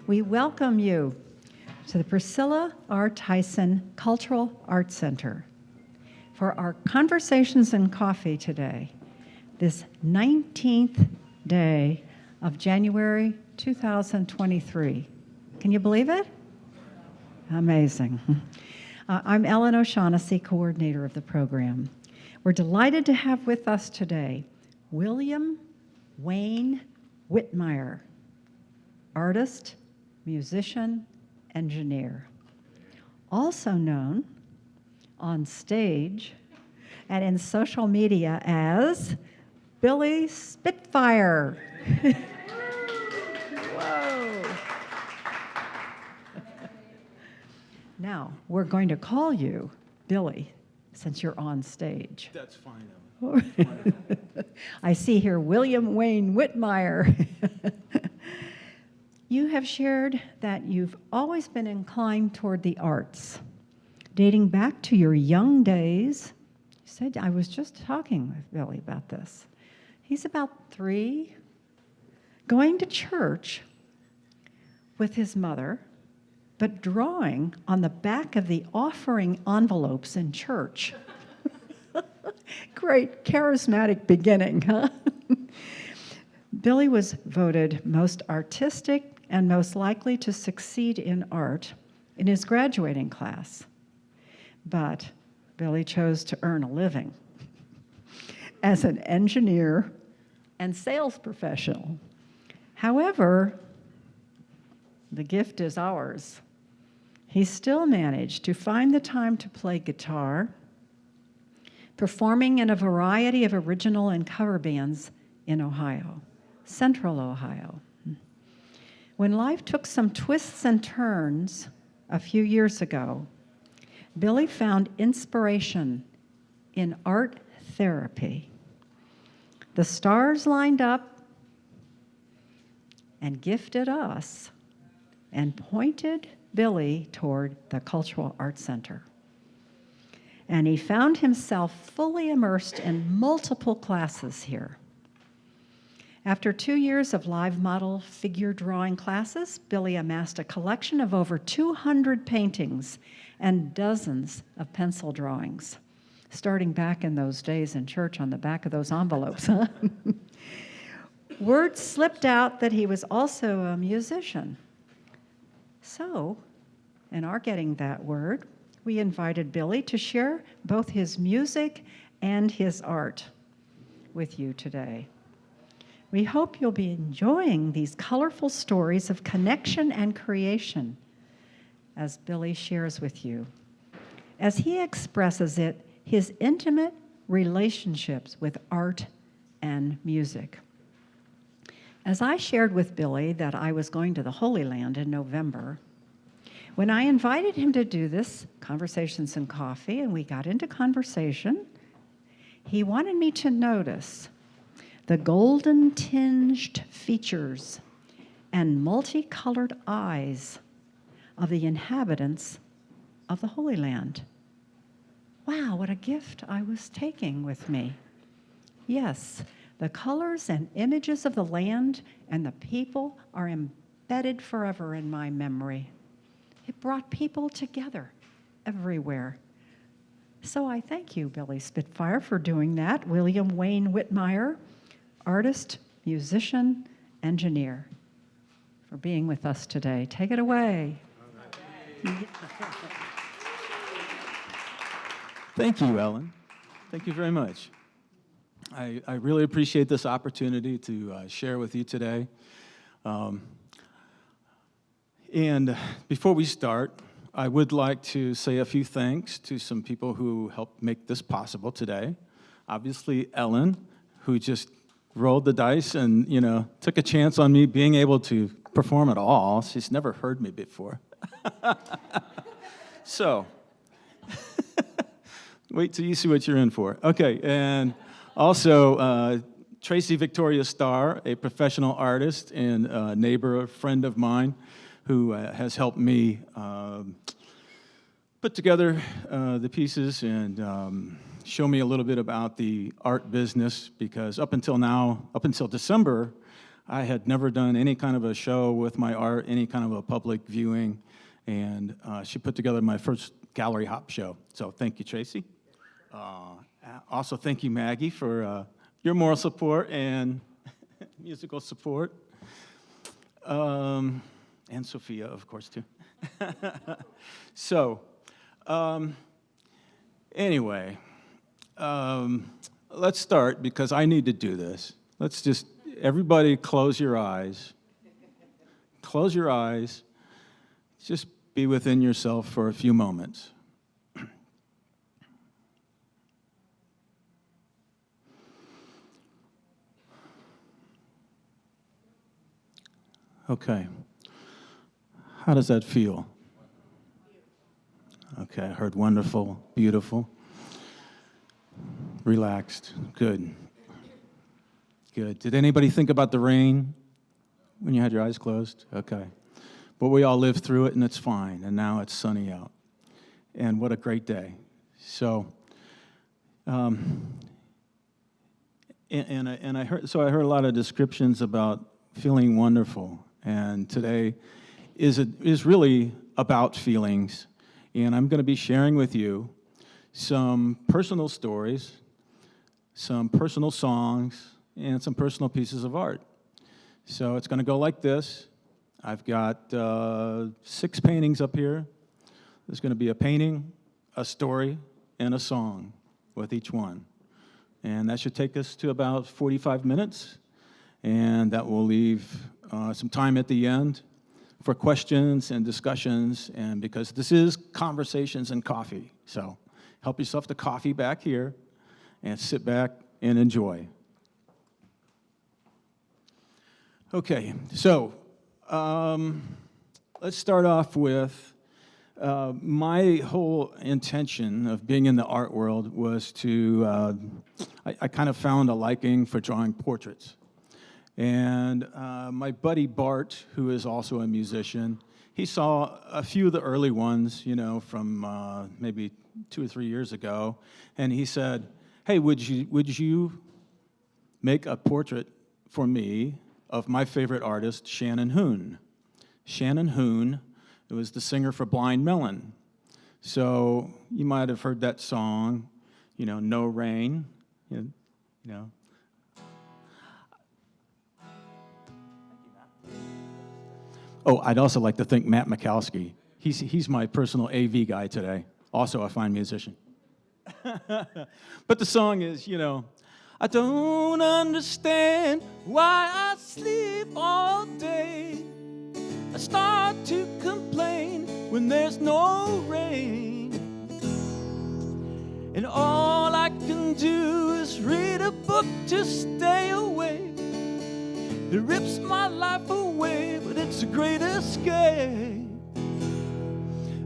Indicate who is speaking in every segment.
Speaker 1: We welcome you to the Priscilla R. Tyson Cultural Arts Center for our Conversations and Coffee today, this 19th day of January 2023. Can you believe it? Amazing. I'm Ellen O'Shaughnessy, coordinator of the program. We're delighted to have with us today William Wayne Whitmeyer, artist, musician, engineer, also known on stage and in social media as Billy Spitfire. Whoa. Now, we're going to call you Billy since you're on stage.
Speaker 2: That's fine, Ellen.
Speaker 1: I see here William Wayne Whitmeyer. You have shared that you've always been inclined toward the arts. Dating back to your young days, you said, I was just talking with Billy about this. He's about 3, going to church with his mother, but drawing on the back of the offering envelopes in church. Great charismatic beginning, huh? Billy was voted most artistic and most likely to succeed in art in his graduating class. But Billy chose to earn a living as an engineer and sales professional. However, the gift is ours. He still managed to find the time to play guitar, performing in a variety of original and cover bands in Ohio, Central Ohio. When life took some twists and turns a few years ago, Billy found inspiration in art therapy. The stars lined up and gifted us and pointed Billy toward the Cultural Arts Center. And he found himself fully immersed in multiple classes here. After 2 years of live model figure drawing classes, Billy amassed a collection of over 200 paintings and dozens of pencil drawings, starting back in those days in church on the back of those envelopes. Huh? Word slipped out that he was also a musician. So, in our getting that word, we invited Billy to share both his music and his art with you today. We hope you'll be enjoying these colorful stories of connection and creation as Billy shares with you. As he expresses it, his intimate relationships with art and music. As I shared with Billy that I was going to the Holy Land in November, when I invited him to do this, Conversations and Coffee, and we got into conversation, he wanted me to notice the golden-tinged features and multicolored eyes of the inhabitants of the Holy Land. Wow, what a gift I was taking with me. Yes, the colors and images of the land and the people are embedded forever in my memory. It brought people together everywhere. So I thank you, Billy Spitfire, for doing that. William Wayne Whitmeyer, artist, musician, engineer, for being with us today. Take it away.
Speaker 2: Thank you, Ellen. Thank you very much. I really appreciate this opportunity to share with you today. And before we start, I would like to say a few thanks to some people who helped make this possible today. Obviously, Ellen, who just rolled the dice and, took a chance on me being able to perform at all. She's never heard me before. So, wait till you see what you're in for. Okay, and also Tracy Victoria Starr, a professional artist and a neighbor, a friend of mine, who has helped me put together the pieces and show me a little bit about the art business, because up until December, I had never done any kind of a show with my art, any kind of a public viewing, and she put together my first gallery hop show. So thank you, Tracy. Also, thank you, Maggie, for your moral support and musical support. And Sophia, of course, too. So, anyway, let's start because I need to do this. Let's just, everybody close your eyes. Close your eyes. Just be within yourself for a few moments. Okay. How does that feel? Okay, I heard wonderful, beautiful, relaxed, good. Good. Did anybody think about the rain when you had your eyes closed? Okay. But we all lived through it, and it's fine, and now it's sunny out. And what a great day. So, and I heard a lot of descriptions about feeling wonderful, and today is really about feelings. And I'm going to be sharing with you some personal stories, some personal songs, and some personal pieces of art. So it's going to go like this. I've got 6 paintings up here. There's going to be a painting, a story, and a song with each one. And that should take us to about 45 minutes. And that will leave some time at the end for questions and discussions, and because this is conversations and coffee. So help yourself to coffee back here and sit back and enjoy. Okay, so let's start off with my whole intention of being in the art world was to, I kind of found a liking for drawing portraits. And my buddy Bart, who is also a musician, he saw a few of the early ones, you know, from maybe 2 or 3 years ago, and he said, "Hey, would you make a portrait for me of my favorite artist, Shannon Hoon?" Shannon Hoon, who was the singer for Blind Melon. So you might have heard that song, you know, "No Rain," you know. Oh, I'd also like to thank Matt Mikowski. He's my personal AV guy today, also a fine musician. But the song is, you know, "I don't understand why I sleep all day. I start to complain when there's no rain. And all I can do is read a book to stay awake. It rips my life away, but it's a great escape.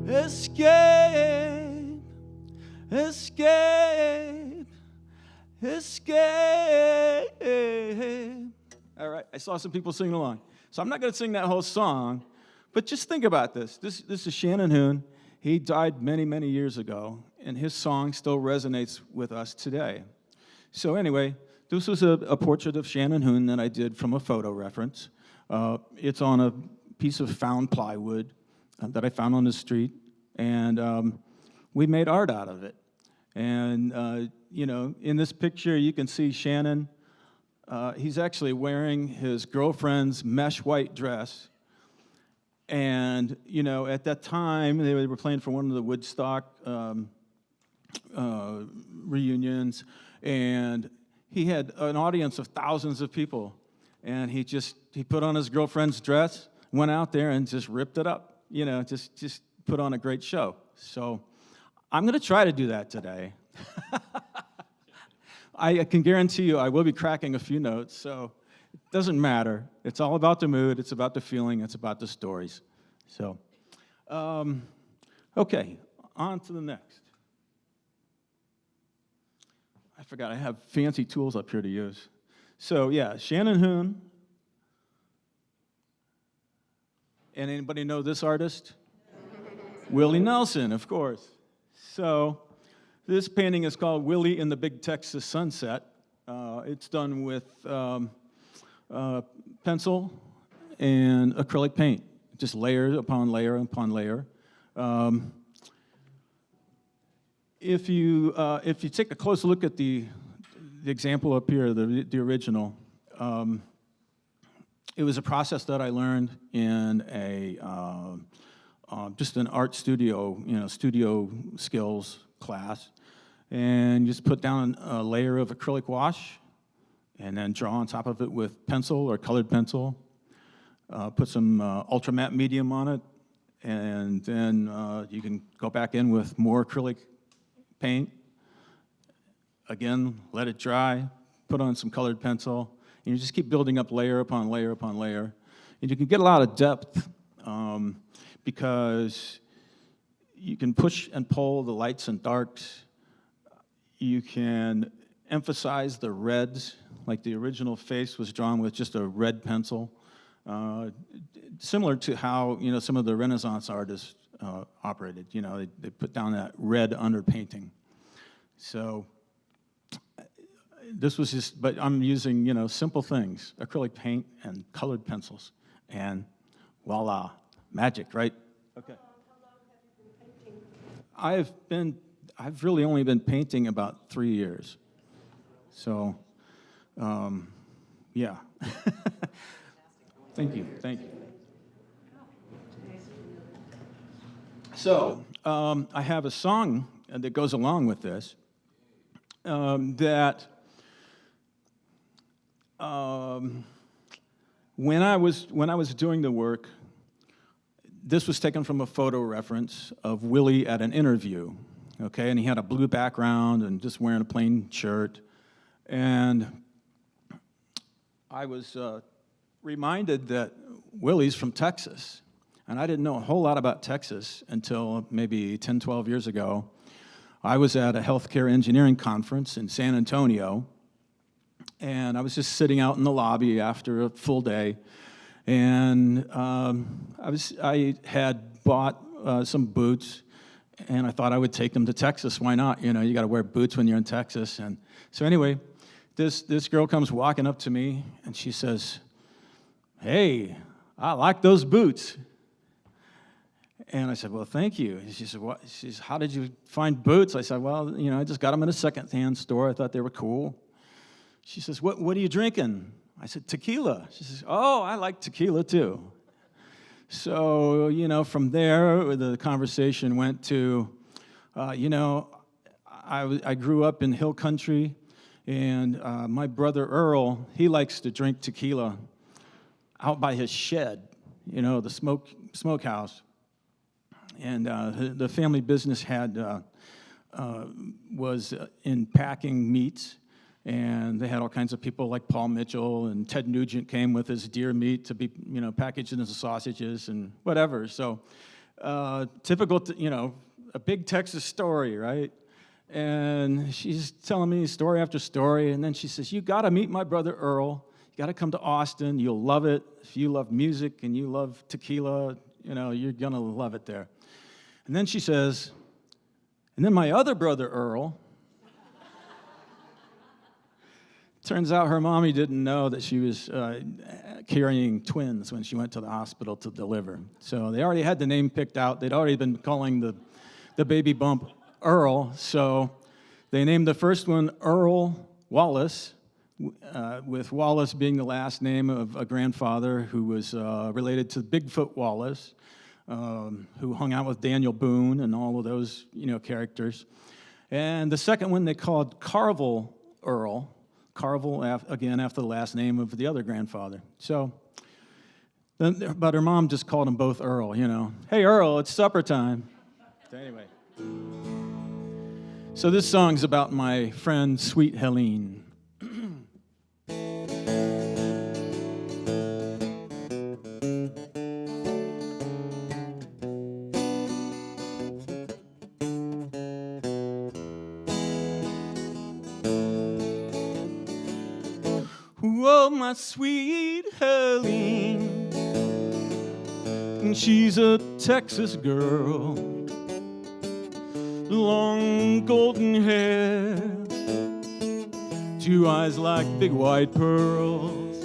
Speaker 2: Escape, escape, escape." All right, I saw some people singing along. So I'm not going to sing that whole song, but just think about this. This is Shannon Hoon. He died many, many years ago, and his song still resonates with us today. So anyway, this was a portrait of Shannon Hoon that I did from a photo reference. It's on a piece of found plywood that I found on the street, and we made art out of it. And, you know, in this picture, you can see Shannon. He's actually wearing his girlfriend's mesh white dress. And, you know, at that time, they were playing for one of the Woodstock reunions, and he had an audience of thousands of people, and he put on his girlfriend's dress, went out there and just ripped it up, you know, just put on a great show. So I'm going to try to do that today. I can guarantee you I will be cracking a few notes, so it doesn't matter. It's all about the mood, it's about the feeling, it's about the stories. So, okay, on to the next. I forgot I have fancy tools up here to use. So yeah, Shannon Hoon. And anybody know this artist? Willie Nelson, of course. So this painting is called Willie in the Big Texas Sunset. It's done with pencil, and acrylic paint, just layer upon layer upon layer. If you take a close look at the example up here, the original, it was a process that I learned in just an art studio, studio skills class, and you just put down a layer of acrylic wash, and then draw on top of it with pencil or colored pencil. Put some ultra matte medium on it, and then you can go back in with more acrylic paint. Again, let it dry, put on some colored pencil, and you just keep building up layer upon layer upon layer. And you can get a lot of depth because you can push and pull the lights and darks. You can emphasize the reds, like the original face was drawn with just a red pencil. Similar to how some of the Renaissance artists operated. They put down that red underpainting. So this was just, but I'm using simple things, acrylic paint and colored pencils, and voila, magic, right? Okay.
Speaker 3: How long have you been painting?
Speaker 2: I've really only been painting about 3 years. So, yeah. Thank you. So, I have a song that goes along with this that when I was doing the work, this was taken from a photo reference of Willie at an interview, okay? And he had a blue background and just wearing a plain shirt. And I was reminded that Willie's from Texas. And I didn't know a whole lot about Texas until maybe 10, 12 years ago. I was at a healthcare engineering conference in San Antonio, and I was just sitting out in the lobby after a full day, and I had bought some boots, and I thought I would take them to Texas. Why not? You got to wear boots when you're in Texas. And so anyway, this girl comes walking up to me, and she says, "Hey, I like those boots." And I said, "Well, thank you." And she said, "What?" She said, "How did you find boots?" I said, "Well, I just got them in a secondhand store. I thought they were cool." She says, "What are you drinking?" I said, "Tequila." She says, "Oh, I like tequila too." So, from there, the conversation went to, I grew up in hill country, and my brother Earl, he likes to drink tequila out by his shed, the smokehouse. And the family business was in packing meats, and they had all kinds of people like Paul Mitchell, and Ted Nugent came with his deer meat to be packaged into sausages and whatever. So typical, a big Texas story, right? And she's telling me story after story, and then she says, "You got to meet my brother Earl. You got to come to Austin. You'll love it. If you love music and you love tequila, you're gonna love it there." And then she says, "And then my other brother Earl." Turns out her mommy didn't know that she was carrying twins when she went to the hospital to deliver. So they already had the name picked out. They'd already been calling the baby bump Earl. So they named the first one Earl Wallace, with Wallace being the last name of a grandfather who was related to Bigfoot Wallace, who hung out with Daniel Boone and all of those characters. And the second one they called Carvel Earl. Carvel, again, after the last name of the other grandfather. So, but her mom just called them both Earl, "Hey, Earl, it's supper time." So anyway. So this song's about my friend, Sweet Helene. Whoa, my sweet Helene, and she's a Texas girl, long golden hair, 2 eyes like big white pearls,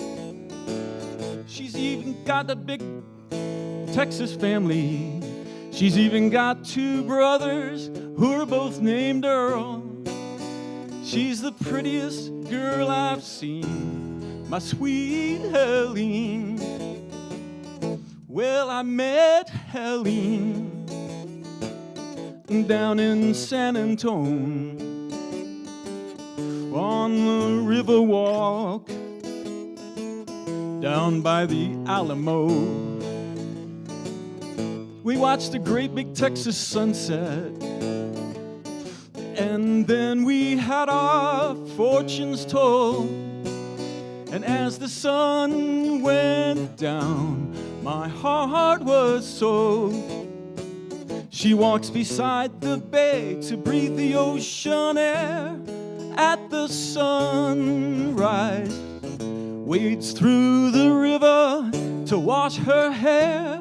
Speaker 2: even got a big Texas family. She's even got 2 brothers who are both named Earl. She's the prettiest girl I've seen, my sweet Helene. Well, I met Helene down in San Antone on the river walk down by the Alamo. We watched a great big Texas sunset, and then we had our fortunes told. And as the sun went down, my heart was sold. She walks beside the bay to breathe the ocean air at the sunrise, wades through the river to wash her hair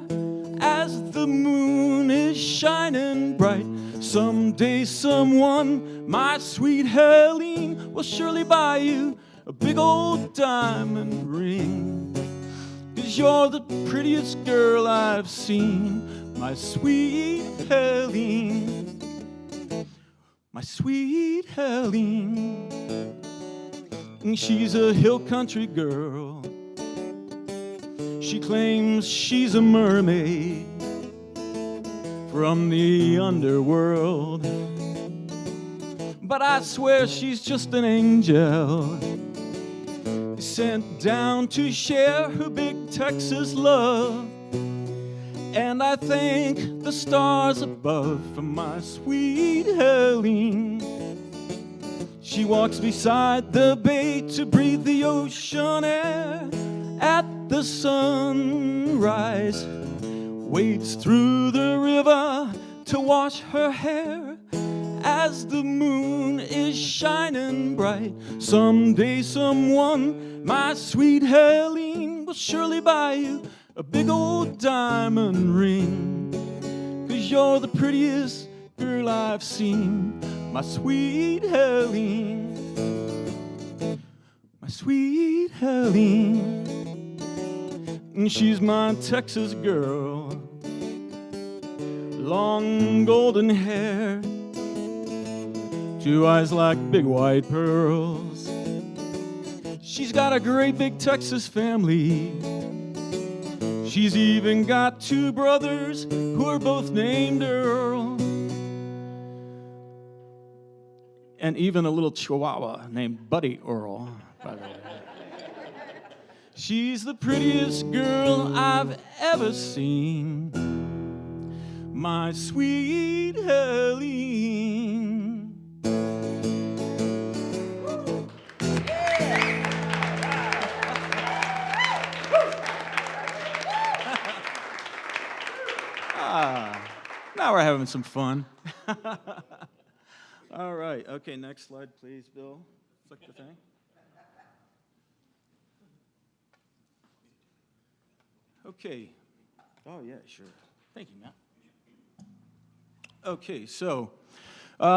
Speaker 2: as the moon is shining bright. Someday someone, my sweet Helene, will surely buy you a big old diamond ring, 'cause you're the prettiest girl I've seen, my sweet Helene. My sweet Helene. And she's a hill country girl. She claims she's a mermaid from the underworld, but I swear she's just an angel sent down to share her big Texas love. And I thank the stars above for my sweet Helene. She walks beside the bay to breathe the ocean air at the sunrise, wades through the river to wash her hair as the moon is shining bright. Someday someone, my sweet Helene, will surely buy you a big old diamond ring, 'cause you're the prettiest girl I've seen, my sweet Helene. My sweet Helene. And she's my Texas girl, long golden hair, 2 eyes like big white pearls. She's got a great big Texas family. She's even got 2 brothers who are both named Earl, and even a little chihuahua named Buddy Earl, by the way. She's the prettiest girl I've ever seen, my sweet Helene. Now we're having some fun. All right. Okay, next slide, please, Bill. Flick the thing. Okay. Oh, yeah, sure. Thank you, Matt. Okay, so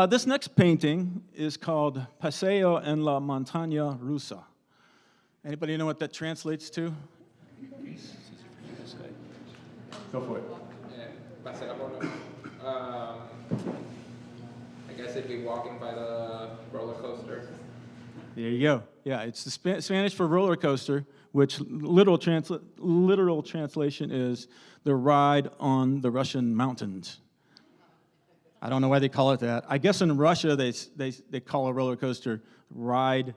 Speaker 2: this next painting is called Paseo en la Montaña Rusa. Anybody know what that translates to? Go for it.
Speaker 3: I guess it'd be walking by the roller coaster.
Speaker 2: There you go. Yeah, it's the Spanish for roller coaster, which literal translation is the ride on the Russian mountains. I don't know why they call it that. I guess in Russia they call a roller coaster ride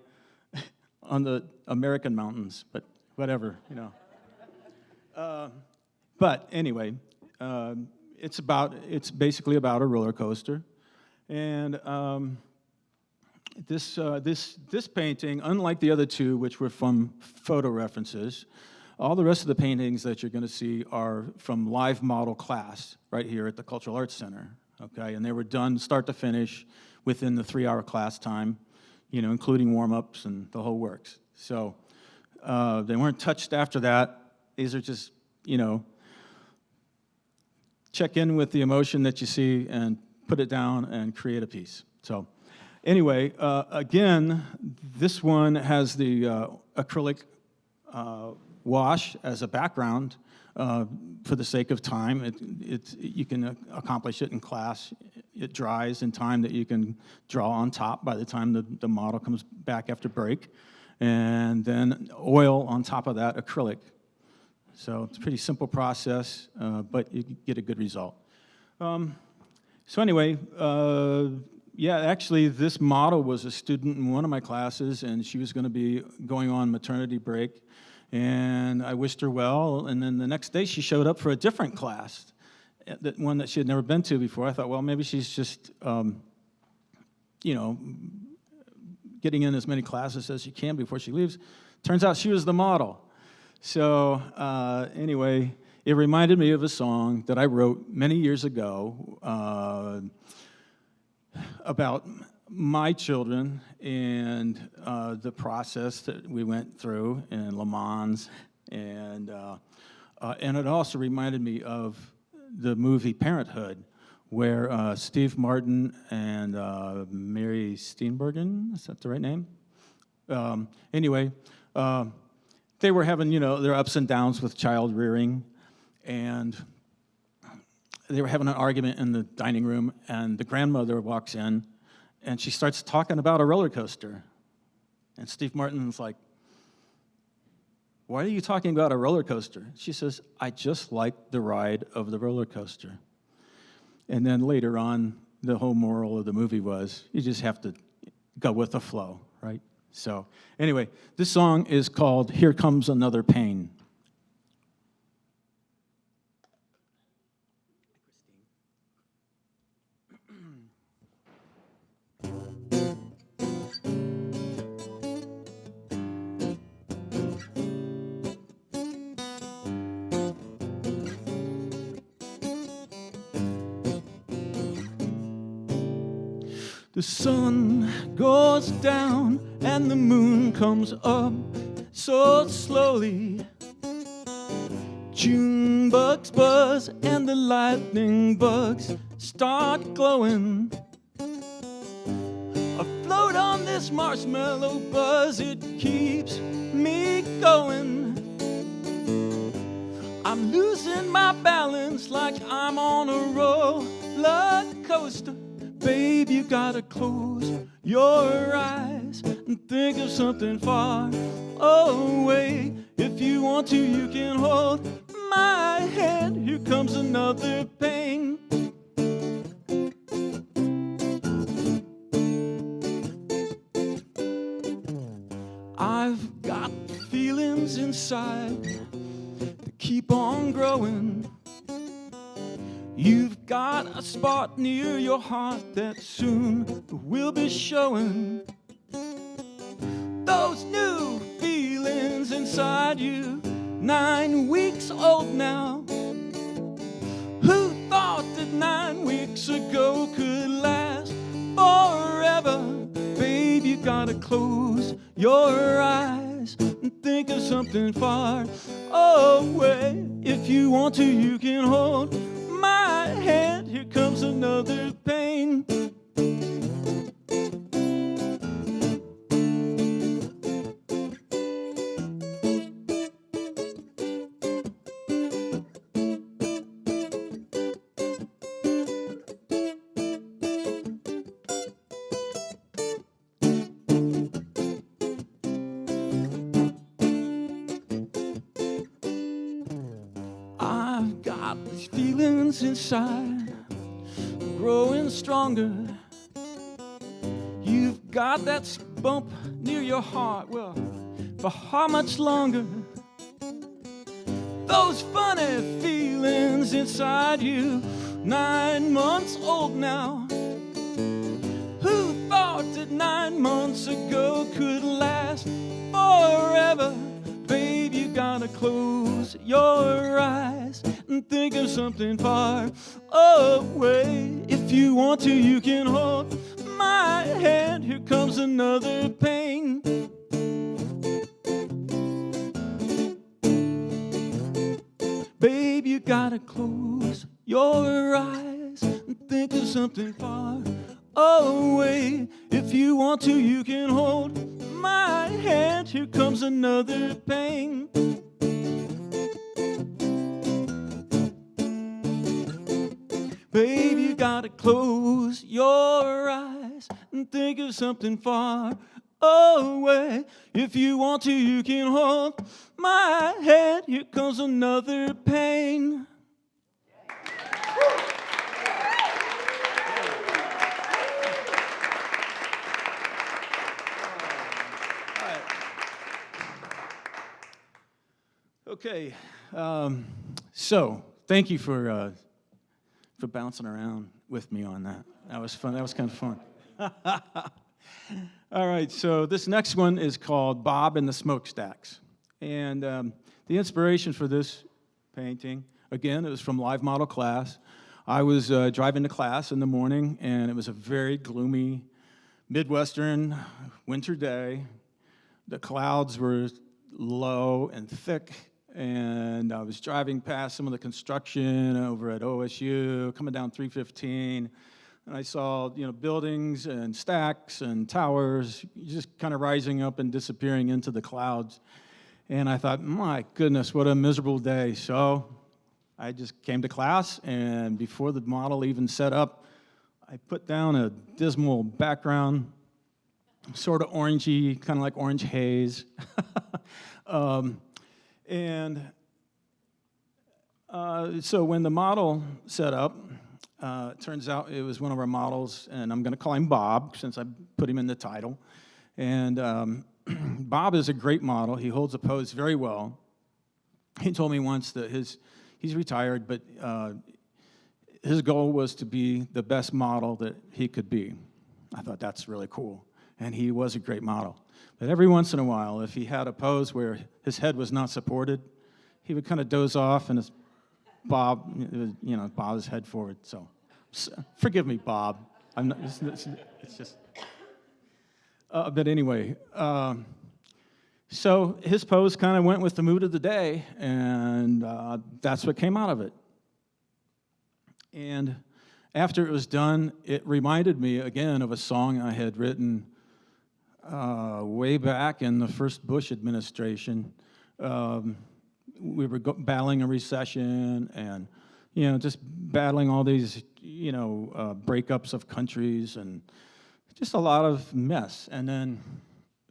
Speaker 2: on the American mountains, but whatever, you know. But anyway, it's basically about a roller coaster, and this painting, unlike the other 2, which were from photo references, all the rest of the paintings that you're going to see are from live model class right here at the Cultural Arts Center. Okay, and they were done start to finish within the 3-hour class time, you know, including warm-ups and the whole works. So they weren't touched after that. These are just, you know, check in with the emotion that you see and put it down and create a piece. So anyway, again, this one has the acrylic wash as a background for the sake of time. You can accomplish it in class. It dries in time that you can draw on top by the time the model comes back after break. And then oil on top of that, acrylic. So it's a pretty simple process, but you get a good result. So anyway, yeah, actually this model was a student in one of my classes, and she was going to be going on maternity break. And I wished her well, and then the next day she showed up for a different class, one that she had never been to before. I thought, well, maybe she's just, you know, getting in as many classes as she can before she leaves. Turns out she was the model. So anyway, it reminded me of a song that I wrote many years ago about my children and the process that we went through in Le Mans, and it also reminded me of the movie Parenthood, where Steve Martin and Mary Steenburgen, is that the right name? Anyway, they were having, you know, their ups and downs with child rearing, and they were having an argument in the dining room, and the grandmother walks in, and she starts talking about a roller coaster. And Steve Martin's like, "Why are you talking about a roller coaster?" She says, "I just like the ride of the roller coaster." And then later on, the whole moral of the movie was, you just have to go with the flow, right? So anyway, this song is called "Here Comes Another Pain." The sun goes down and the moon comes up so slowly. June bugs buzz and the lightning bugs start glowing. Afloat on this marshmallow buzz, it keeps me going. I'm losing my balance like I'm on a roller coaster. Babe, you gotta close your eyes and think of something far away. If you want to, you can hold my hand. Here comes another pain. I've got feelings inside that keep on growing. You've got a spot near your heart that soon will be showing. Those new feelings inside you, 9 weeks old now. Who thought that 9 weeks ago could last forever? Babe, you gotta close your eyes and think of something far away. If you want to, you can hold my hand. Here comes another pain. I've got these feelings inside, growing stronger. You've got that bump near your heart. Well, for how much longer? Those funny feelings inside you, 9 months old now. Who thought that 9 months ago could last forever? Babe, you gotta close your eyes and think of something far away. If you want to, you can hold my hand. Here comes another pain. Babe, you gotta close your eyes and think of something far away. If you want to, you can hold my hand. Here comes another pain. Baby, you gotta close your eyes and think of something far away. If you want to, you can hold my hand. Here comes another pain. Okay, so thank you for bouncing around with me on that. That was fun. That was kind of fun. All right, so this next one is called Bob and the Smokestacks. And the inspiration for this painting, again, it was from live model class. I was driving to class in the morning, and it was a very gloomy Midwestern winter day. The clouds were low and thick, and I was driving past some of the construction over at OSU, coming down 315, and I saw, buildings and stacks and towers just kind of rising up and disappearing into the clouds. And I thought, my goodness, what a miserable day. So I just came to class, and before the model even set up, I put down a dismal background, sort of orangey, kind of like orange haze. So when the model set up, it turns out it was one of our models, and I'm going to call him Bob since I put him in the title. And Bob is a great model. He holds a pose very well. He told me once that he's retired, but his goal was to be the best model that he could be. I thought that's really cool, and he was a great model. But every once in a while, if he had a pose where his head was not supported, he would kind of doze off and bob his head forward. So forgive me, Bob. I'm not, it's just. But anyway, so his pose kind of went with the mood of the day, and that's what came out of it. And after it was done, it reminded me again of a song I had written way back in the first Bush administration. We were battling a recession and, just battling all these, breakups of countries and just a lot of mess. And then,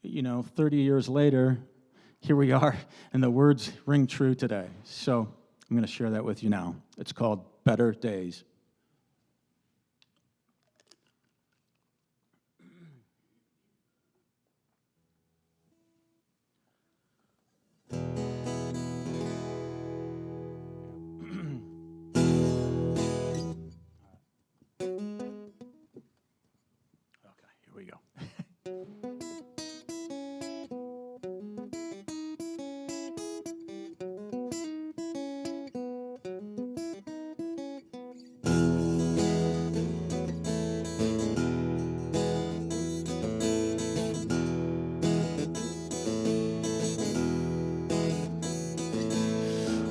Speaker 2: 30 years later, here we are, and the words ring true today. So I'm going to share that with you now. It's called Better Days.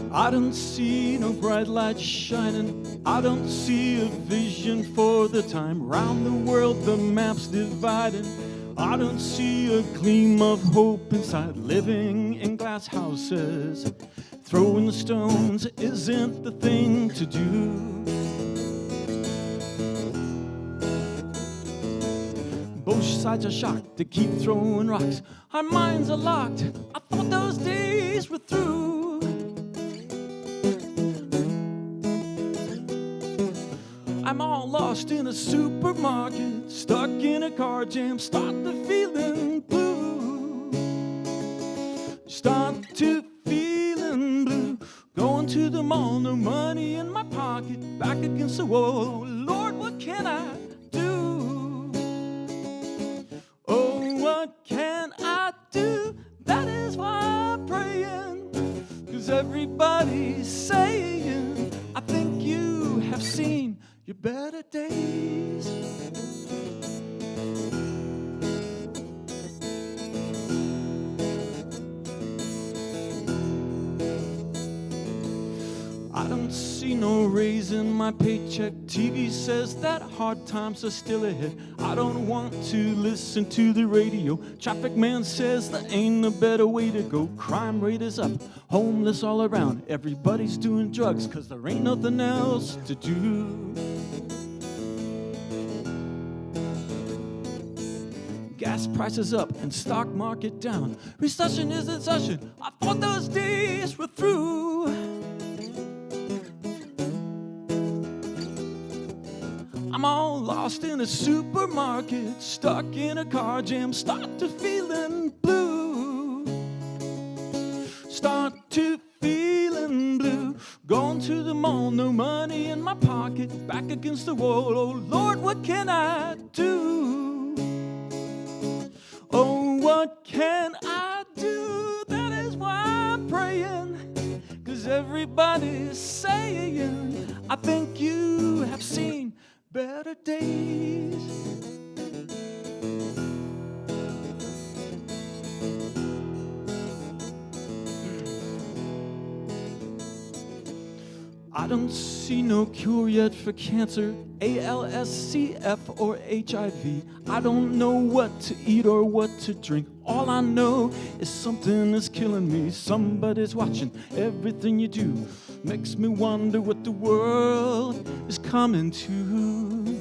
Speaker 2: I don't see no bright light shining. I don't see a vision for the time. Round the world the map's dividing. I don't see a gleam of hope inside. Living in glass houses, throwing stones isn't the thing to do. Both sides are shocked, they keep throwing rocks. Our minds are locked, I thought those days were through. I'm all lost in a supermarket, stuck in a car jam, start to feeling blue. Start to feeling blue. Going to the mall, no money in my pocket, back against the wall. Lord, what can I do? Oh, what can I do? That is why I'm praying, 'cause everybody's saying, I think you have seen your better days. I don't see no raise in my paycheck. TV says that hard times are still ahead. I don't want to listen to the radio. Traffic man says there ain't a better way to go. Crime rate is up, homeless all around. Everybody's doing drugs 'cause there ain't nothing else to do. gas prices up and stock market down. Recession is in session. I thought those days were through. I'm all lost in a supermarket, stuck in a car jam, start to feeling blue. Start to feeling blue. Going to the mall, no money in my pocket, back against the wall. Oh Lord, what can I do? Oh, what can I do? That is why I'm praying, 'cause everybody's saying, I think you have seen better days. I don't see no cure yet for cancer, ALS, CF, or HIV. I don't know what to eat or what to drink. All I know is something is killing me. Somebody's watching everything you do. Makes me wonder what the world is coming to.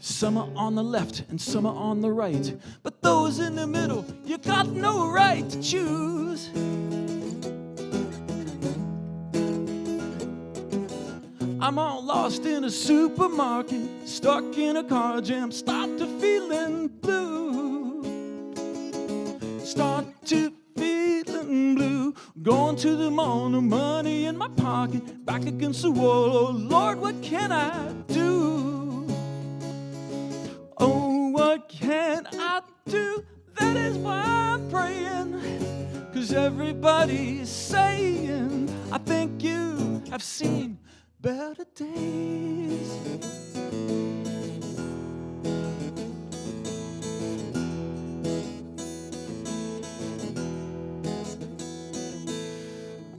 Speaker 2: Some are on the left and some are on the right, but those in the middle, you got no right to choose. I'm all lost in a supermarket, stuck in a car jam, start to feeling blue. Start to feeling blue. Going to the mall, no money in my pocket, back against the wall. Oh Lord, what can I do? Oh, what can I do? That is why I'm praying, 'cause everybody's saying, I think you have seen better days.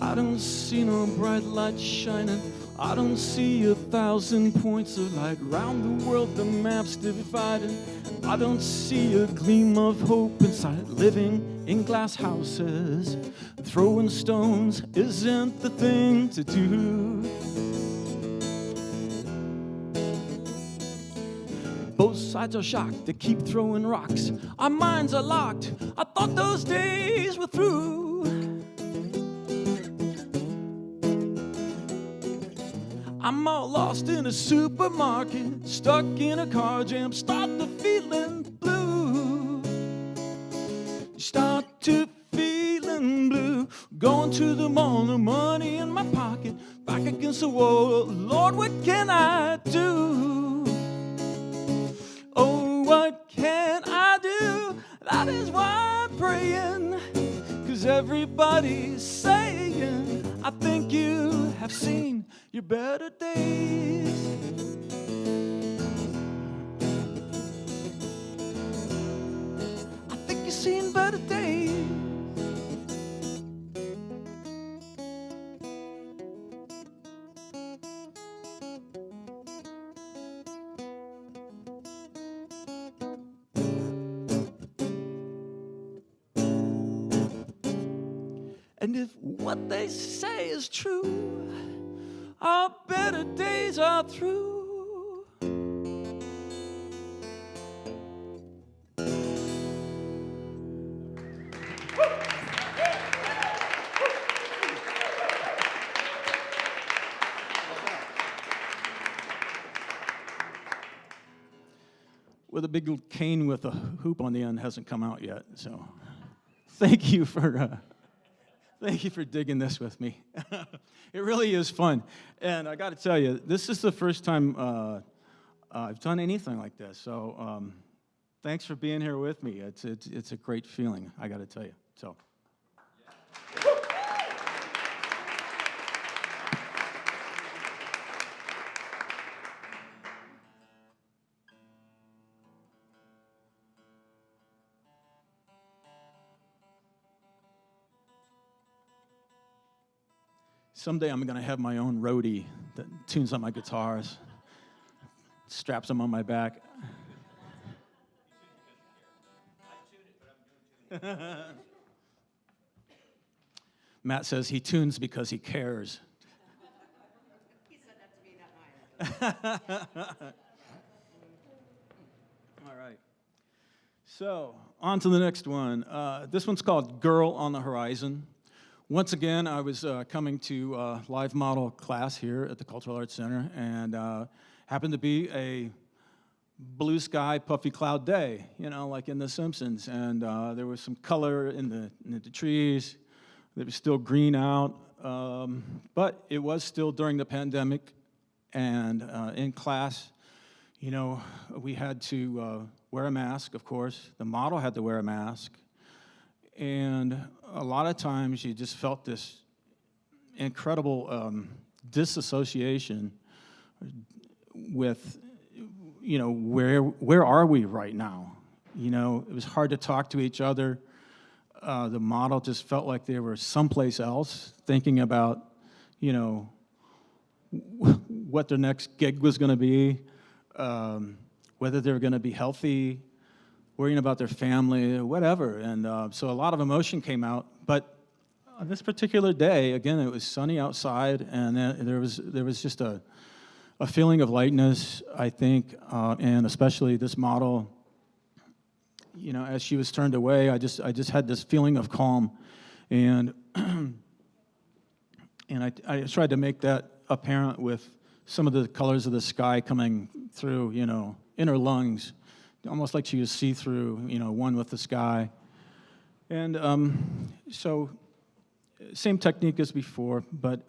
Speaker 2: I don't see no bright light shining. I don't see 1,000 points of light. Round the world the map's divided. I don't see a gleam of hope inside. Living in glass houses, throwing stones isn't the thing to do. Both sides are shocked, they keep throwing rocks. Our minds are locked, I thought those days were through. I'm all lost in a supermarket, stuck in a car jam, start to feeling blue. Start to feeling blue. Going to the mall, no money in my pocket, back against the wall. Lord, what can I do? Oh, what can I do? That is why I'm praying, 'cause everybody's saying, I think you have seen your better days. I think you've seen better days. And if what they say is true, our better days are through. With a big cane with a hoop on the end hasn't come out yet, so thank you for digging this with me. It really is fun. And I got to tell you, this is the first time I've done anything like this. So thanks for being here with me. It's a great feeling, I got to tell you. So. Someday I'm going to have my own roadie that tunes on my guitars, straps them on my back. Matt says he tunes because he cares.
Speaker 4: He said that to me, not mine.
Speaker 2: So, on to the next one. This one's called Girl on the Horizon. Once again, I was coming to live model class here at the Cultural Arts Center, and happened to be a blue sky, puffy cloud day, you know, like in The Simpsons. And there was some color in the trees. It was still green out, but it was still during the pandemic. And in class, you know, we had to wear a mask, of course. The model had to wear a mask. And a lot of times you just felt this incredible disassociation with, you know, where are we right now? You know, it was hard to talk to each other. The model just felt like they were someplace else, thinking about, you know, what their next gig was going to be, whether they were going to be healthy, worrying about their family, whatever. And so a lot of emotion came out. But on this particular day, again, it was sunny outside, and there was just a feeling of lightness, I think, and especially this model. You know, as she was turned away, I just had this feeling of calm, and and I tried to make that apparent with some of the colors of the sky coming through, you know, in her lungs, almost like she was see-through, you know, one with the sky. And so, same technique as before, but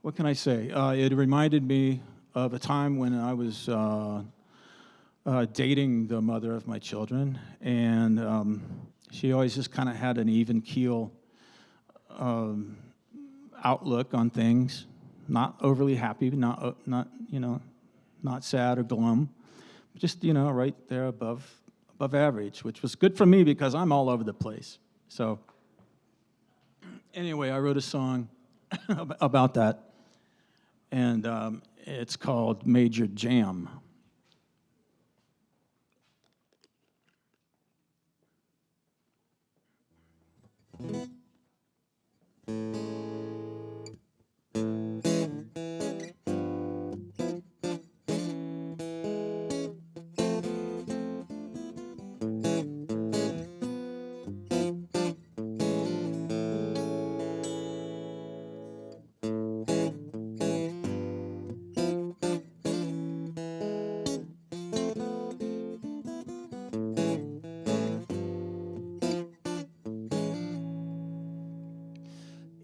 Speaker 2: what can I say? It reminded me of a time when I was dating the mother of my children, and she always just kind of had an even keel outlook on things, not overly happy, not you know, not sad or glum, just, you know, right there above average, which was good for me because I'm all over the place. So anyway, I wrote a song about that, and it's called Major Jam.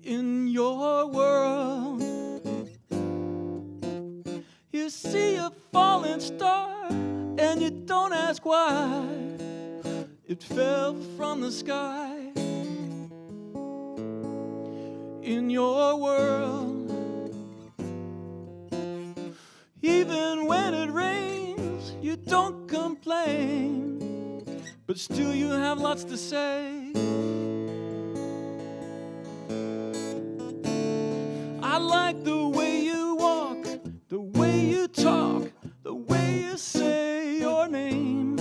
Speaker 2: In your world, you see a falling star, and you don't ask why. It fell from the sky. In your world, even when it rains, you don't complain, but still you have lots to say. I like the way you walk, the way you talk, the way you say your name.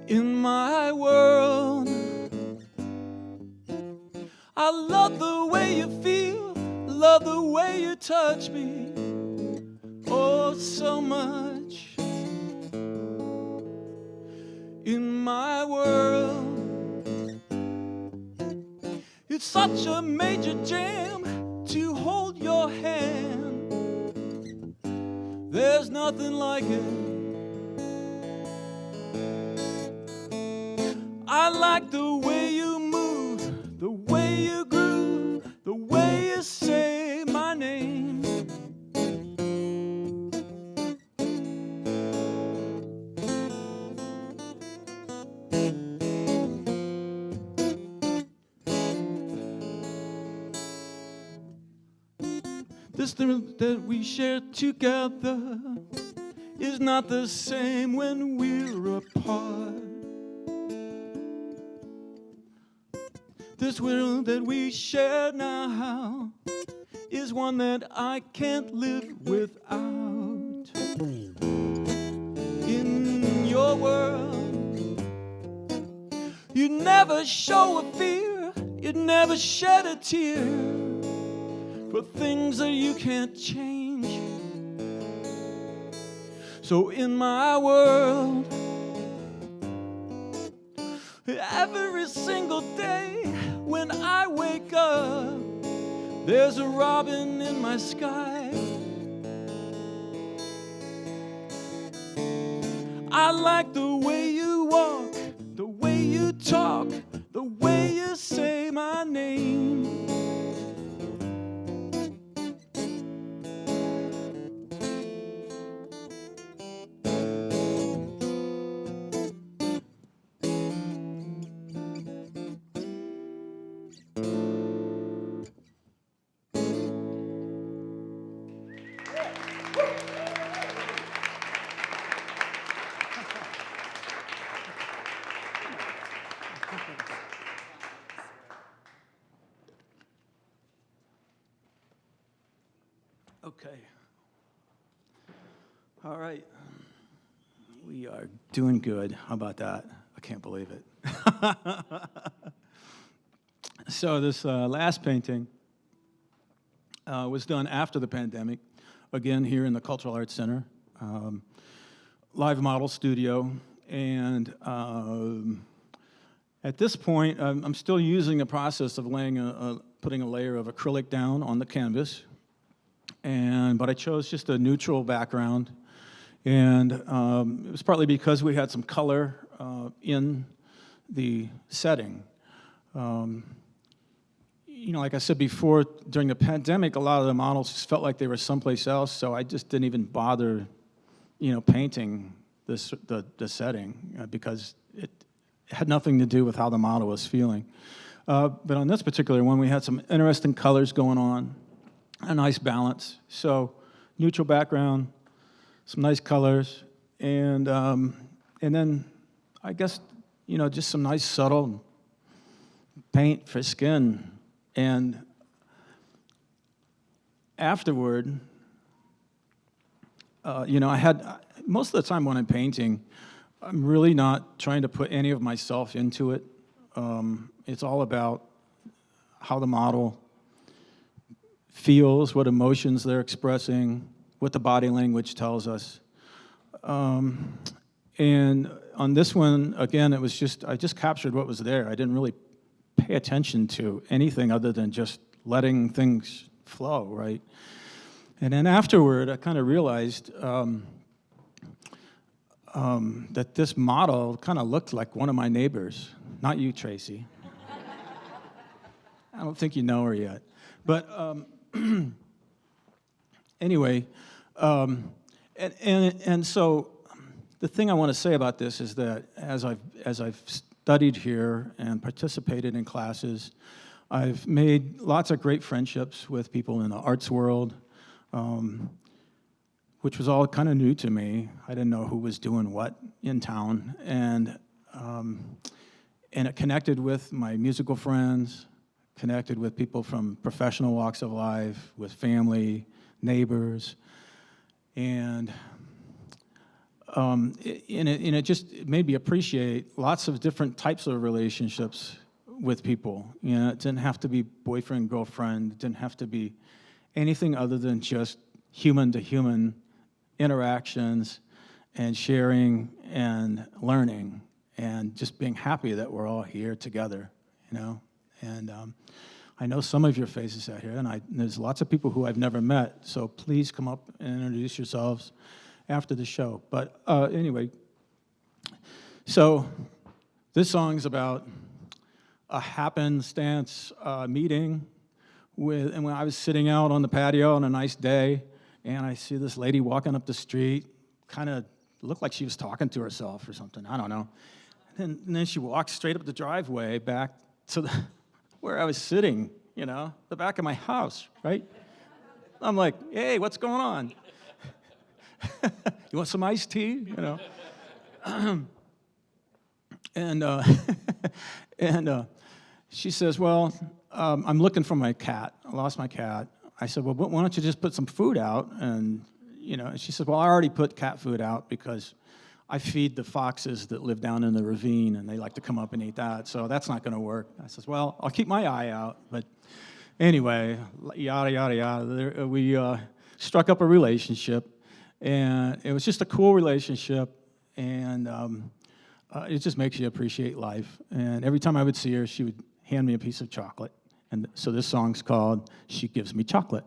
Speaker 2: In my world, I love the way you feel, love the way you touch me. Oh, so much. In my world, it's such a major jam to hold your hand. There's nothing like it. I like the way you move, the way you groove, the way you say my name. This thing that we share together is not the same when we're apart. This world that we share now is one that I can't live without. In your world, You never show a fear, you never shed a tear for things that you can't change. So in my world, every single day when I wake up, there's a robin in my sky. I like the way you walk, the way you talk, the way you say my name. Okay. All right. We are doing good. How about that? I can't believe it. So this last painting was done after the pandemic, again here in the Cultural Arts Center, live model studio. And at this point, I'm still using the process of putting a layer of acrylic down on the canvas. But I chose just a neutral background, and it was partly because we had some color in the setting. Like I said before, during the pandemic, a lot of the models just felt like they were someplace else, so I just didn't even bother, painting the setting because it had nothing to do with how the model was feeling. But on this particular one, we had some interesting colors going on. A nice balance. So neutral background, some nice colors, and then I guess just some nice subtle paint for skin. And afterward, I had most of the time when I'm painting, I'm really not trying to put any of myself into it. It's all about how the model feels, what emotions they're expressing, what the body language tells us. And on this one, again, I just captured what was there. I didn't really pay attention to anything other than just letting things flow, right? And then afterward, I kind of realized that this model kind of looked like one of my neighbors. Not you, Tracy. I don't think you know her yet. But anyway, and so the thing I want to say about this is that as I've studied here and participated in classes, I've made lots of great friendships with people in the arts world, which was all kind of new to me. I didn't know who was doing what in town, and it connected with my musical friends, connected with people from professional walks of life, with family, neighbors, and it just made me appreciate lots of different types of relationships with people. It didn't have to be boyfriend, girlfriend. It didn't have to be anything other than just human-to-human interactions and sharing and learning and just being happy that we're all here together, And I know some of your faces out here, and there's lots of people who I've never met, so please come up and introduce yourselves after the show. But anyway, so this song's about a happenstance meeting and when I was sitting out on the patio on a nice day, and I see this lady walking up the street, kind of looked like she was talking to herself or something, I don't know. And then she walked straight up the driveway back to where I was sitting, the back of my house, right? I'm like, hey, what's going on? You want some iced tea? And she says, well, I'm looking for my cat. I lost my cat. I said, well, why don't you just put some food out? And she said, well, I already put cat food out because I feed the foxes that live down in the ravine, and they like to come up and eat that, so that's not going to work. I says, well, I'll keep my eye out. But anyway, yada, yada, yada. We struck up a relationship, and it was just a cool relationship, and it just makes you appreciate life. And every time I would see her, she would hand me a piece of chocolate. And so this song's called She Gives Me Chocolate.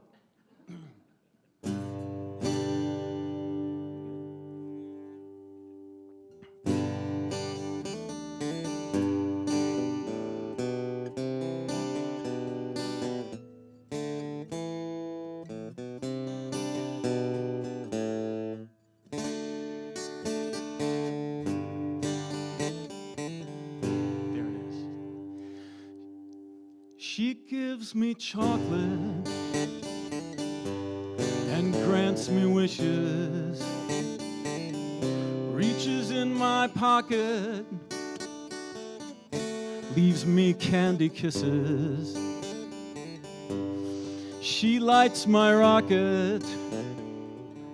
Speaker 2: She gives me chocolate and grants me wishes, reaches in my pocket, leaves me candy kisses. She lights my rocket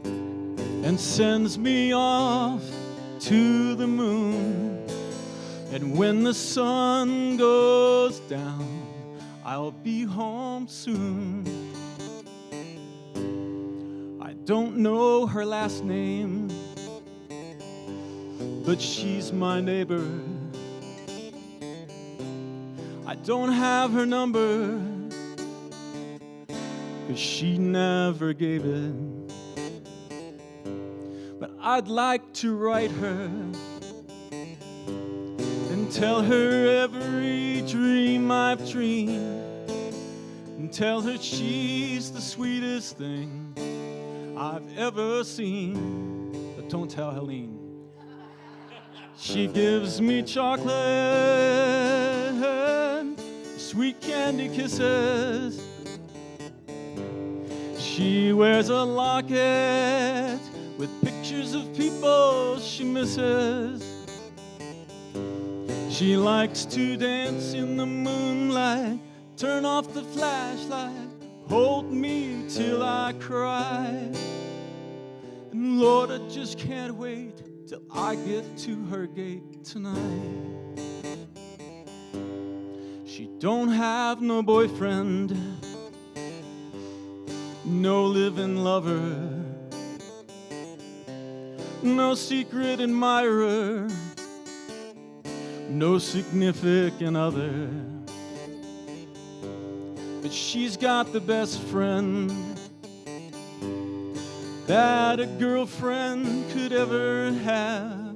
Speaker 2: and sends me off to the moon. And when the sun goes down, I'll be home soon. I don't know her last name, but she's my neighbor. I don't have her number, 'cause she never gave it. But I'd like to write her and tell her every dream I've dreamed, and tell her she's the sweetest thing I've ever seen. But don't tell Helene. She gives me chocolate, sweet candy kisses. She wears a locket with pictures of people she misses. She likes to dance in the moonlight, turn off the flashlight, hold me till I cry. And Lord, I just can't wait till I get to her gate tonight. She don't have no boyfriend, no living lover, no secret admirer, no significant other. But she's got the best friend that a girlfriend could ever have.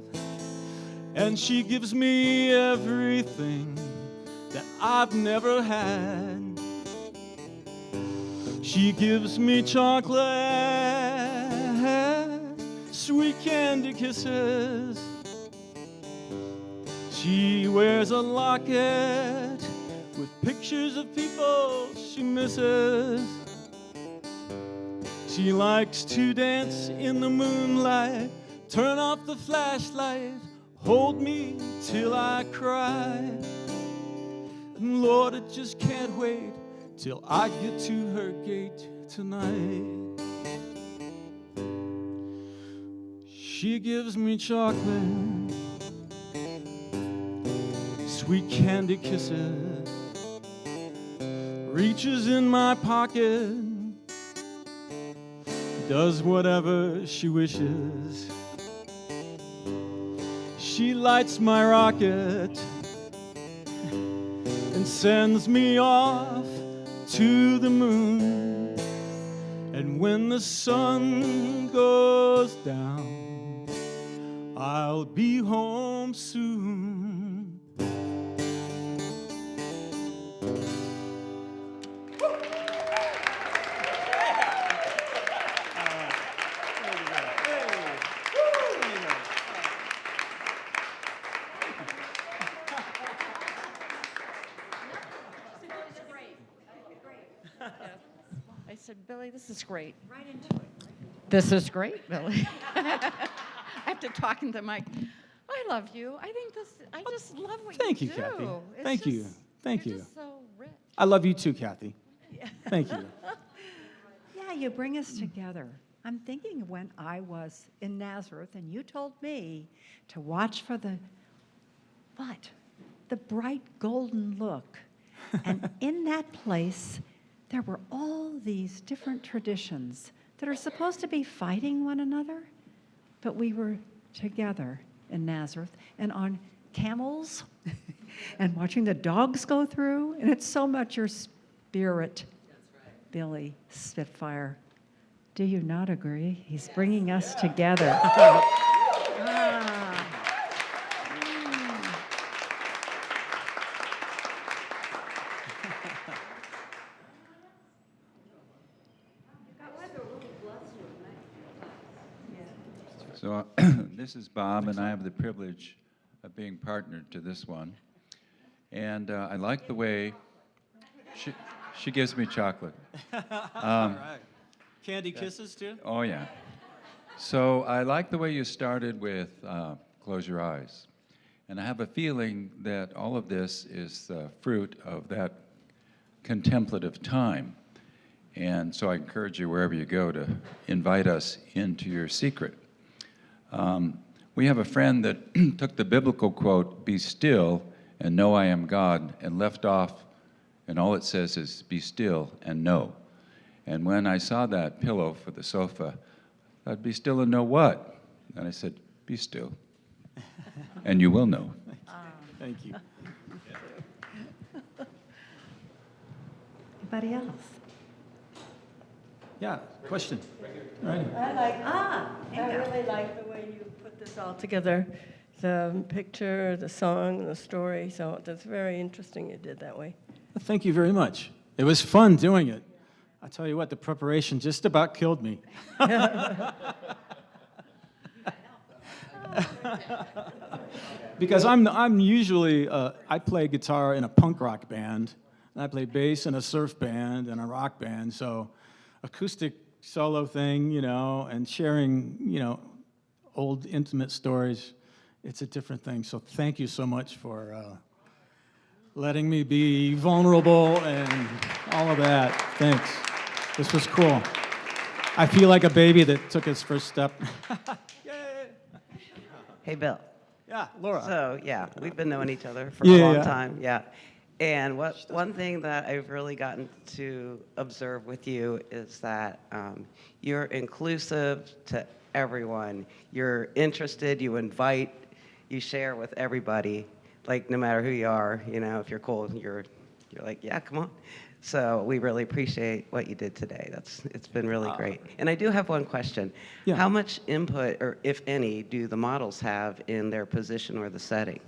Speaker 2: And she gives me everything that I've never had. She gives me chocolate, sweet candy kisses. She wears a locket with pictures of people she misses. She likes to dance in the moonlight, turn off the flashlight, hold me till I cry. And Lord, I just can't wait till I get to her gate tonight. She gives me chocolate, sweet candy kisses, reaches in my pocket, does whatever she wishes. She lights my rocket and sends me off to the moon. And when the sun goes down, I'll be home soon.
Speaker 4: I said, Billy, this is great.
Speaker 1: Right into it.
Speaker 4: This is great, Billy. I have to talk into the mic. I love you. I think this, I just love what
Speaker 2: Thank
Speaker 4: you
Speaker 2: you,
Speaker 4: do.
Speaker 2: Kathy.
Speaker 4: It's
Speaker 2: Thank you.
Speaker 4: just-
Speaker 2: Thank
Speaker 4: you're
Speaker 2: you.
Speaker 4: just so rich.
Speaker 2: I love you too, Kathy. Thank you.
Speaker 1: Yeah, you bring us together. I'm thinking when I was in Nazareth and you told me to watch for the bright golden look. And in that place, there were all these different traditions that are supposed to be fighting one another, but we were together in Nazareth and on camels and watching the dogs go through. And it's so much your spirit, Billy Spitfire. Do you not agree? He's bringing us together.
Speaker 5: So this is Bob, and I have the privilege of being partnered to this one. And I like the way she gives me chocolate.
Speaker 2: All right. Candy kisses, too?
Speaker 5: Oh, yeah. So I like the way you started with Close Your Eyes. And I have a feeling that all of this is the fruit of that contemplative time. And so I encourage you, wherever you go, to invite us into your secret. We have a friend that took the biblical quote, "Be still and know I am God," and left off, and all it says is, "Be still and know." And when I saw that pillow for the sofa, I'd be still and know what? And I said, "Be still, and you will know."
Speaker 2: Thank you.
Speaker 1: Anybody else?
Speaker 2: Yeah, question. Right.
Speaker 6: I really like the way you put this all together, the picture, the song, the story. So that's very interesting you did that way.
Speaker 2: Thank you very much. It was fun doing it. I tell you what, the preparation just about killed me. Because I'm usually, I play guitar in a punk rock band, and I play bass in a surf band and a rock band, so acoustic solo thing, and sharing, old intimate stories, it's a different thing. So thank you so much for letting me be vulnerable and all of that. Thanks. This was cool. I feel like a baby that took his first step. Yay!
Speaker 7: Hey, Bill.
Speaker 2: Yeah, Laura.
Speaker 7: So, yeah, we've been knowing each other for
Speaker 2: Yeah,
Speaker 7: a long
Speaker 2: yeah.
Speaker 7: time. Yeah. And one thing that I've really gotten to observe with you is that you're inclusive to everyone. You're interested, you invite, you share with everybody, like no matter who you are, if you're cool, you're like, yeah, come on. So we really appreciate what you did today. It's been really great. And I do have one question.
Speaker 2: Yeah.
Speaker 7: How much input, or if any, do the models have in their position or the setting?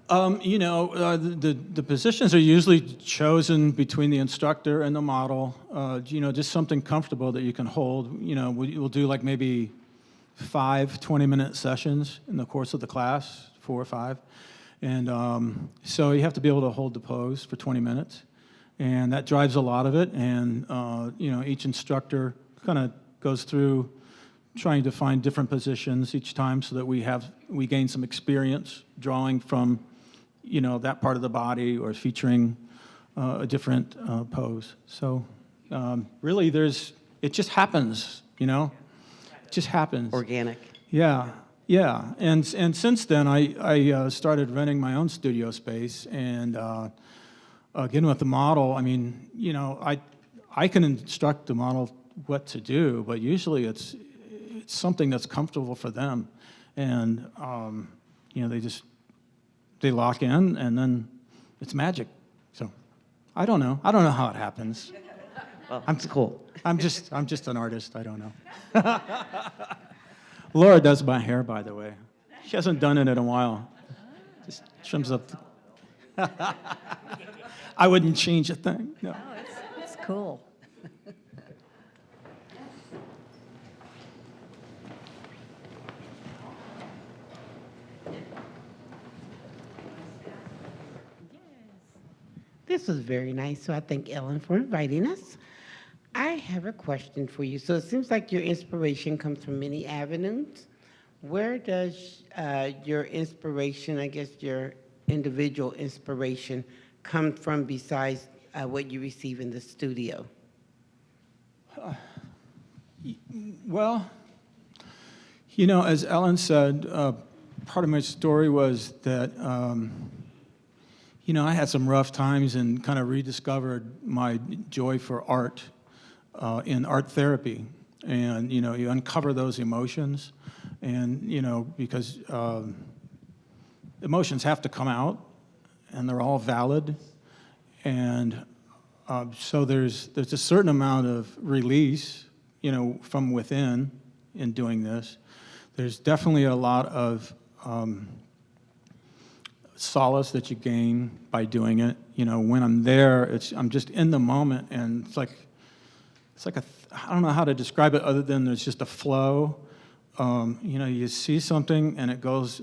Speaker 2: The positions are usually chosen between the instructor and the model. Just something comfortable that you can hold. We'll do like maybe 5 20-minute sessions in the course of the class, 4 or 5. And so you have to be able to hold the pose for 20 minutes. And that drives a lot of it. And, each instructor kind of goes through trying to find different positions each time so that we gain some experience drawing from that part of the body or featuring a different pose. So really it just happens, it just happens.
Speaker 7: Organic.
Speaker 2: Yeah, yeah. And since then, I started renting my own studio space, and again with the model, I mean, I can instruct the model what to do, but usually it's something that's comfortable for them, and they lock in, and then it's magic. So I don't know how it happens.
Speaker 7: Well, it's cool.
Speaker 2: I'm just an artist. I don't know. Laura does my hair, by the way. She hasn't done it in a while. Just trims up. I wouldn't change a thing. No.
Speaker 1: Oh, it's cool.
Speaker 8: This was very nice, so I thank Ellen for inviting us. I have a question for you. So it seems like your inspiration comes from many avenues. Where does your inspiration, I guess your individual inspiration, come from besides what you receive in the studio?
Speaker 2: Well, you know, as Ellen said, part of my story was that, you know, I had some rough times and kind of rediscovered my joy for art in art therapy. And, you know, you uncover those emotions and, you know, because emotions have to come out and they're all valid. And so there's a certain amount of release, you know, from within in doing this. There's definitely a lot of solace that you gain by doing it. You know, when I'm there, I'm just in the moment, and it's like I don't know how to describe it other than there's just a flow. You know, you see something and it goes,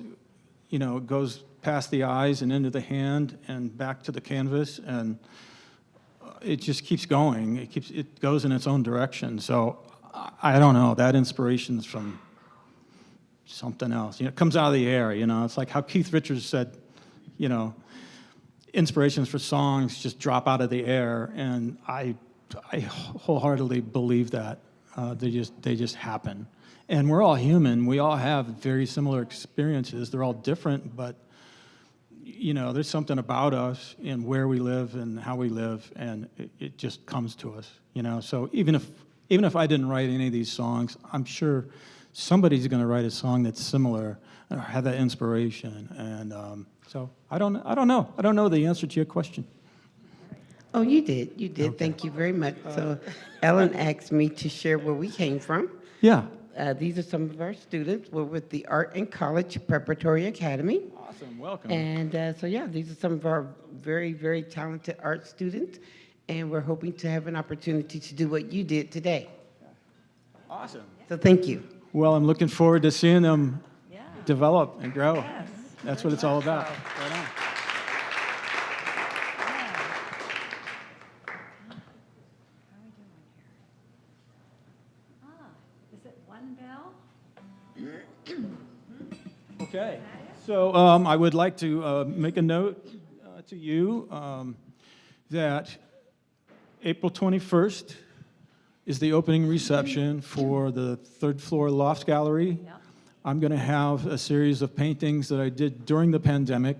Speaker 2: you know, it goes past the eyes and into the hand and back to the canvas, and it just keeps going. It goes in its own direction. So I don't know. That inspiration's from something else. You know, it comes out of the air. You know, it's like how Keith Richards said, you know, inspirations for songs just drop out of the air, and I wholeheartedly believe that. They just happen. And we're all human. We all have very similar experiences. They're all different, but you know, there's something about us and where we live and how we live, and it just comes to us. You know, so even if I didn't write any of these songs, I'm sure somebody's going to write a song that's similar or have that inspiration. And so I don't know. I don't know the answer to your question.
Speaker 8: Oh, you did. You did.
Speaker 2: Okay.
Speaker 8: Thank you very much. So Ellen asked me to share where we came from.
Speaker 2: Yeah.
Speaker 8: These are some of our students. We're with the Art and College Preparatory Academy.
Speaker 2: Awesome. Welcome.
Speaker 8: And so, yeah, these are some of our very, very talented art students. And we're hoping to have an opportunity to do what you did today.
Speaker 2: Awesome.
Speaker 8: So thank you.
Speaker 2: Well, I'm looking forward to seeing them
Speaker 4: Yeah.
Speaker 2: develop and grow.
Speaker 4: Yes.
Speaker 2: That's what it's all about. Right on.
Speaker 1: Is it one bell?
Speaker 2: Okay. So I would like to make a note to you that April 21st is the opening reception for the third floor loft gallery.
Speaker 4: Yep.
Speaker 2: I'm going to have a series of paintings that I did during the pandemic,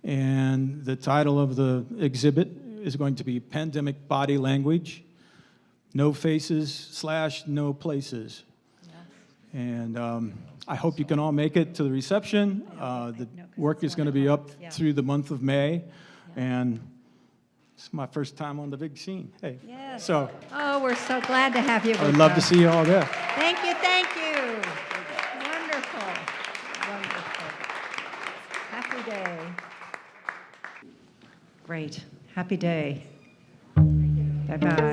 Speaker 2: and the title of the exhibit is going to be Pandemic Body Language, No Faces / No Places.
Speaker 4: Yes.
Speaker 2: And I hope you can all make it to the reception. The work is going to be up through the month of May, and it's my first time on the big scene. Hey,
Speaker 1: Yes.
Speaker 2: so
Speaker 1: Oh, we're so glad to have you with
Speaker 2: I would love to
Speaker 1: us.
Speaker 2: see you all there.
Speaker 1: Thank you, thank you. Wonderful, wonderful. Happy day. Great, happy day. Bye-bye.